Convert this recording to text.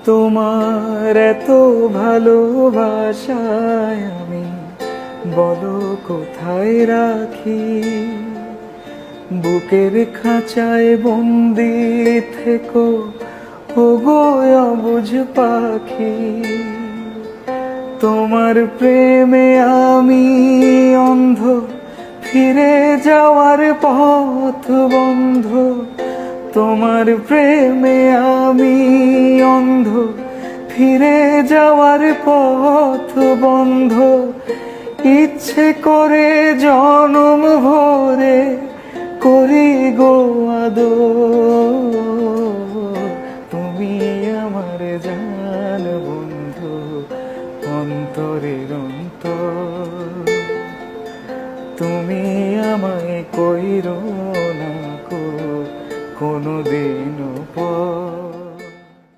তোমার এত ভালোবাসায় আমি বলো কোথায় রাখি। বুকের খাঁচায় বন্দি থেকো ওগো অবুঝ পাখি। তোমার প্রেমে আমি অন্ধ, ফিরে যাওয়ার পথ বন্ধ। তোমার প্রেমে আমি অন্ধ, ফিরে যাওয়ার পথ বন্ধ। ইচ্ছে করে জনম ভরে করি গো আদর। তুমি আমার জান বন্ধু, অন্তরের অন্তর। তুমি আমায় কইরো না কোনোদিনও পর।